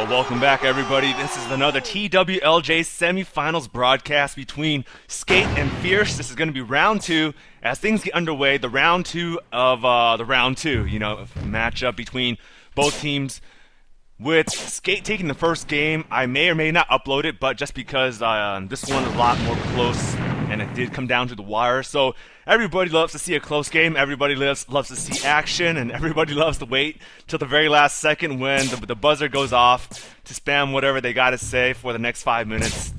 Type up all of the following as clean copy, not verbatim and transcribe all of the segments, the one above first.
Welcome back, everybody. This is another TWLJ semifinals broadcast between Sk8 and Fierce. This is going to be round two. As things get underway, the round two of the round two, matchup between both teams. With Sk8 taking the first game, I may or may not upload it, but just because this one is a lot more close and it did come down to the wire. So everybody loves to see a close game, everybody loves to see action, and everybody loves to wait till the very last second when the buzzer goes off to spam whatever they got to say for the next 5 minutes.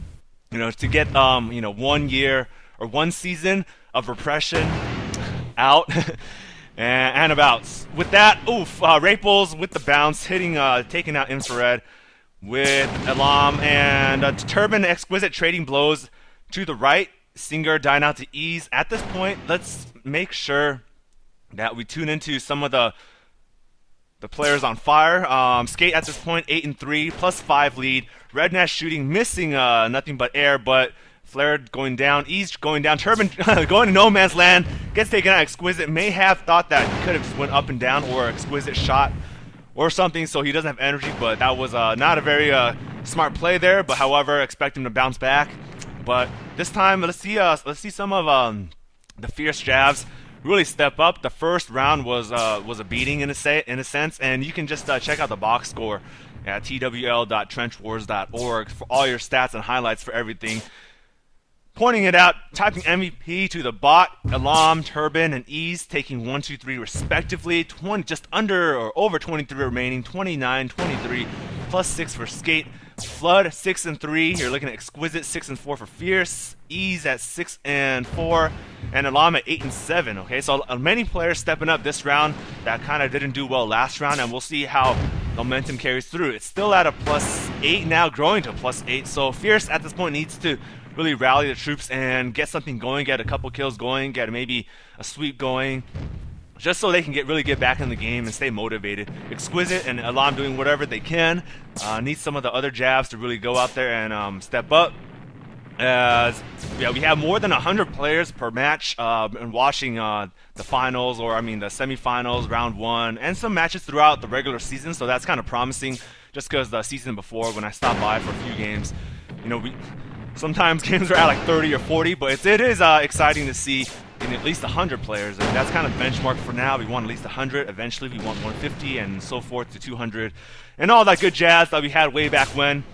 To get 1 year or 1 season of repression out. And about. With that, Raples with the bounce, hitting, taking out Infrared with Alam, and Turban Exquisite trading blows to the right. Singer dying out to ease. At this point, let's make sure that we tune into some of the players on fire. Sk8 at this point, 8-3, +5 lead. Red Nash shooting, missing nothing but air, but Flared going down, Ease going down, Turban going to no man's land, gets taken out. Exquisite may have thought that he could have just went up and down or Exquisite shot or something, so he doesn't have energy, but that was not a very smart play there. But however, expect him to bounce back. But this time, let's see some of the Fierce Javs really step up. The first round was a beating in a sense, and you can just check out the box score at twl.trenchwars.org for all your stats and highlights for everything. Pointing it out, typing MVP to the bot, Alam, Turban, and Ease taking 1, 2, 3 respectively. 20, just under or over 23 remaining, 29, 23, +6 for Sk8. Flood 6-3. You're looking at Exquisite 6-4 for Fierce. Ease at 6-4, and Alam at 8-7. Okay, so many players stepping up this round that kind of didn't do well last round, and we'll see how momentum carries through. It's still at a +8 now, growing to +8. So Fierce at this point needs to really rally the troops and get something going, get a couple kills going, get maybe a sweep going, just so they can really get back in the game and stay motivated. Exquisite and Alam doing whatever they can. Need some of the other Javs to really go out there and step up. As we have more than 100 players per match and watching the finals, or the semifinals, round 1, and some matches throughout the regular season. So that's kind of promising. Just because the season before, when I stopped by for a few games, sometimes games are at like 30 or 40, but it is exciting to see in at least 100 players. And that's kind of benchmark for now. We want at least 100. Eventually, we want 150 and so forth to 200, and all that good jazz that we had way back when.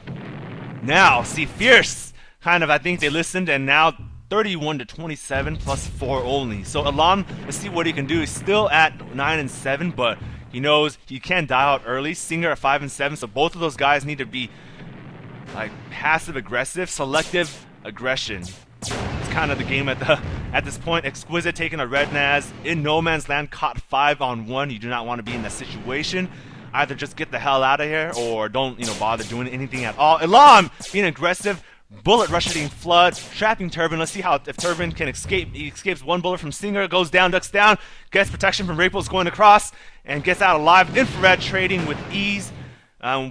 Now, see, Fierce I think they listened, and now 31-27 +4 only. So Alam, let's see what he can do. He's still at 9-7, but he knows he can die out early. Singer at 5-7, so both of those guys need to be like passive aggressive, selective aggression. It's kind of the game at this point. Exquisite taking a Red Naz in no man's land, caught 5-on-1. You do not want to be in that situation. Either just get the hell out of here or don't bother doing anything at all. Alam being aggressive, bullet rushing Flood, trapping Turban. Let's see if Turban can escape. He escapes one bullet from Singer, goes down, ducks down, gets protection from Raples going across, and gets out alive. Infrared trading with Ease.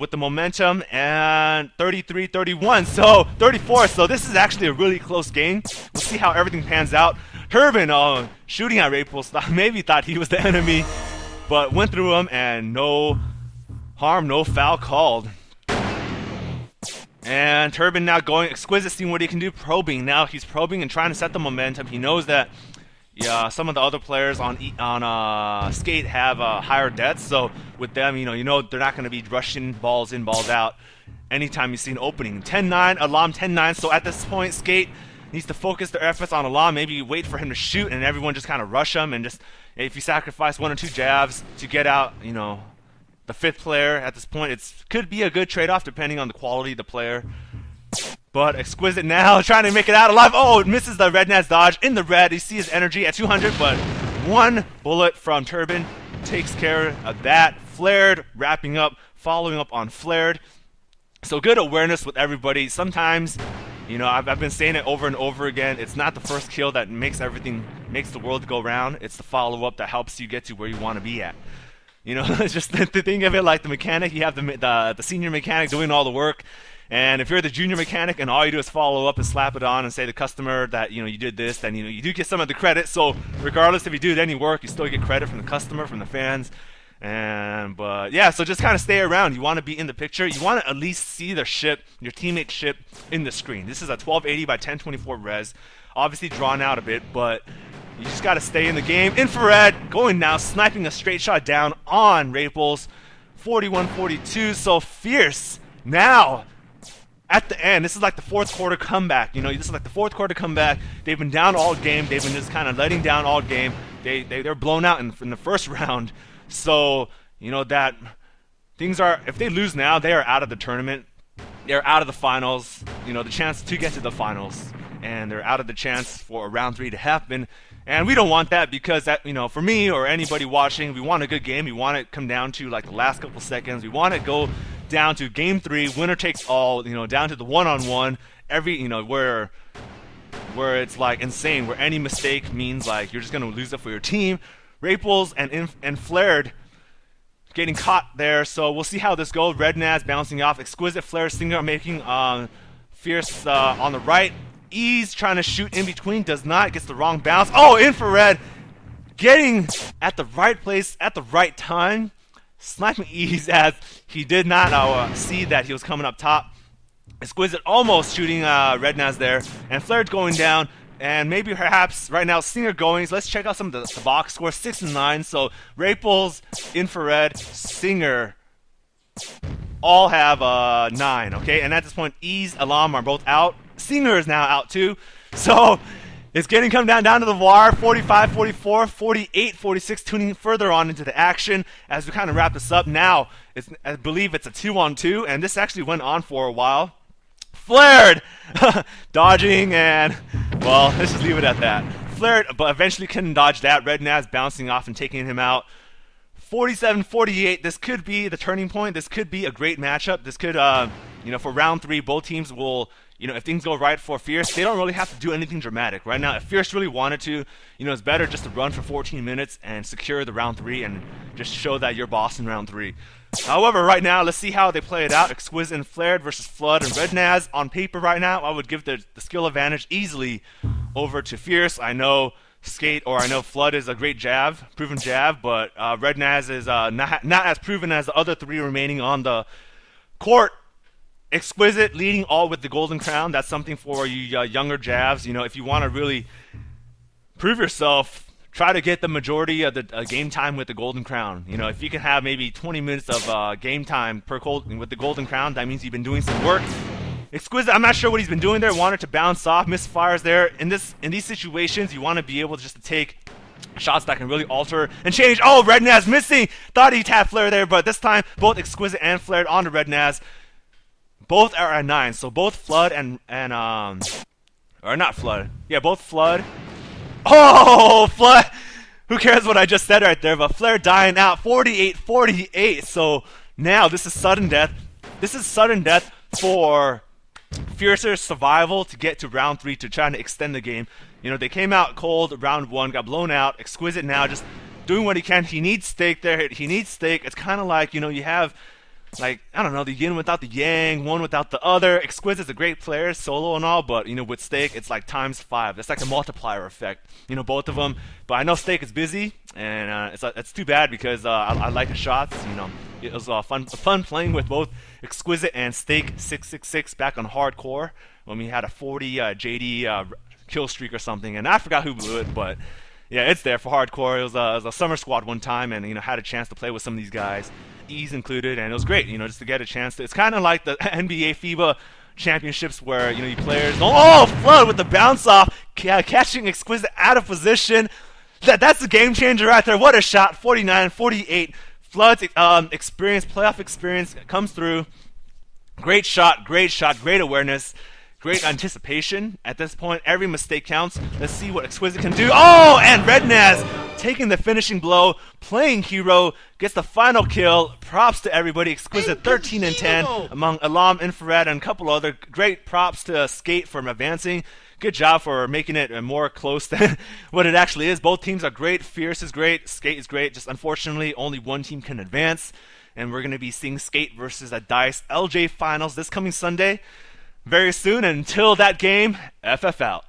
With the momentum, and 33-31, so 34. So this is actually a really close game. We'll see how everything pans out. Turban shooting at Raples, maybe thought he was the enemy, but went through him, and no harm, no foul called. And Turban now going Exquisite, seeing what he can do, probing. Now he's probing and trying to set the momentum. He knows that some of the other players on Sk8 have higher deaths, so with them, they're not going to be rushing balls in, balls out anytime you see an opening. 10-9, Alam 10-9, so at this point, Sk8 needs to focus their efforts on Alam, maybe wait for him to shoot, and everyone just kind of rush him, and just, if you sacrifice 1 or 2 jabs to get out, the 5th player at this point, it could be a good trade-off depending on the quality of the player. But Exquisite now trying to make it out alive. Oh, it misses the Red Naz dodge in the red. You see his energy at 200, but 1 bullet from Turban takes care of that. Flared, wrapping up, following up on Flared. So good awareness with everybody. Sometimes, I've been saying it over and over again. It's not the first kill that makes the world go round. It's the follow-up that helps you get to where you want to be at. It's just to think of it like the mechanic. You have the senior mechanic doing all the work. And if you're the junior mechanic and all you do is follow up and slap it on and say to the customer that you did this, then you do get some of the credit. So regardless if you do any work, you still get credit from the customer, from the fans. But yeah, so just kind of stay around. You want to be in the picture. You want to at least see their ship, your teammate's ship, in the screen. This is a 1280 by 1024 res, obviously drawn out a bit, but you just got to stay in the game. Infrared going now, sniping a straight shot down on Raples, 41-42. So Fierce now at the end. This is like the fourth quarter comeback. This is like the fourth quarter comeback. They've been down all game. They've been just kind of letting down all game. They're blown out in the first round. So that things are, if they lose now, they are out of the tournament. They're out of the finals. The chance to get to the finals, and they're out of the chance for a round 3 to happen. And we don't want that, because that, for me or anybody watching, we want a good game. We want it to come down to like the last couple seconds. We want it to go down to game 3, winner takes all. Down to the one-on-one. Where it's like insane, where any mistake means like you're just gonna lose it for your team. Raples and Flared getting caught there, so we'll see how this goes. Red Naz bouncing off. Exquisite Flare Stinger making Fierce on the right. Ease trying to shoot in between, does not, gets the wrong bounce. Oh, Infrared getting at the right place at the right time, sniping Ease as he did not see that he was coming up top. Exquisite almost shooting Red Naz there, and Flared going down. And maybe perhaps right now Stinger going. So let's check out some of the box scores. 6 and 9. So Raples, Infrared, Stinger all have 9. Okay, and at this point, Ease, Alam are both out. Stinger is now out too. So it's getting come down to the wire. 45-44, 48-46. Tuning further on into the action as we kind of wrap this up. Now I believe it's a 2-on-2, and this actually went on for a while. Flared dodging, and well, let's just leave it at that. Flared, but eventually couldn't dodge that. Red Naz bouncing off and taking him out. 47-48. This could be the turning point. This could be a great matchup. This could, for round 3, both teams will, if things go right for Fierce, they don't really have to do anything dramatic. Right now, if Fierce really wanted to, it's better just to run for 14 minutes and secure the round 3 and just show that you're boss in round 3. However, right now, let's see how they play it out. Exquisite and Flared versus Flood and Red Naz. On paper right now, I would give the skill advantage easily over to Fierce. I know Sk8 or I know Flood is a great proven jab, but Red Naz is not as proven as the other 3 remaining on the court. Exquisite leading all with the Golden Crown. That's something for you younger Javs. If you want to really prove yourself, try to get the majority of the game time with the Golden Crown. If you can have maybe 20 minutes of game time with the Golden Crown, that means you've been doing some work. Exquisite, I'm not sure what he's been doing there. Wanted to bounce off, misfires there. In these situations, you want to be able just to take shots that can really alter and change. Oh, Red Naz missing. Thought he tapped Flare there, but this time both Exquisite and Flared onto Red Naz. Both are at 9, so both Flood or not Flood. Yeah, both Flood. Oh, Flood! Who cares what I just said right there? But Flare dying out, 48-48. So now this is sudden death. This is sudden death for Fierce's survival to get to round 3 to try to extend the game. They came out cold round 1, got blown out. Exquisite now just doing what he can. He needs Stake there. He needs Stake. It's kind of like, you have, like, I don't know, the yin without the yang, one without the other. Exquisite's a great player, solo and all, but, with Stake, it's like ×5. It's like a multiplier effect, both of them. But I know Stake is busy, and it's too bad because I like the shots. It was fun playing with both Exquisite and Stake 666 back on Hardcore when we had a 40 JD kill streak or something, and I forgot who blew it, but yeah, it's there for Hardcore. It was a summer squad one time, and had a chance to play with some of these guys, Ease included, and it was great, just to get a chance to. It's kind of like the NBA FIBA championships where you players. Oh, Flood with the bounce off, catching Exquisite out of position. That's a game changer right there. What a shot! 49-48. Flood's playoff experience comes through. Great shot, great awareness. Great anticipation. At this point, every mistake counts. Let's see what Exquisite can do. Oh, and Red Naz taking the finishing blow, playing hero, gets the final kill. Props to everybody. Exquisite 13 and 10 among Alam, Infrared, and a couple other. Great props to Sk8 for advancing. Good job for making it more close than what it actually is. Both teams are great. Fierce is great. Sk8 is great. Just unfortunately, only one team can advance. And we're going to be seeing Sk8 versus a TWLJ finals this coming Sunday. Very soon. Until that game, FF out.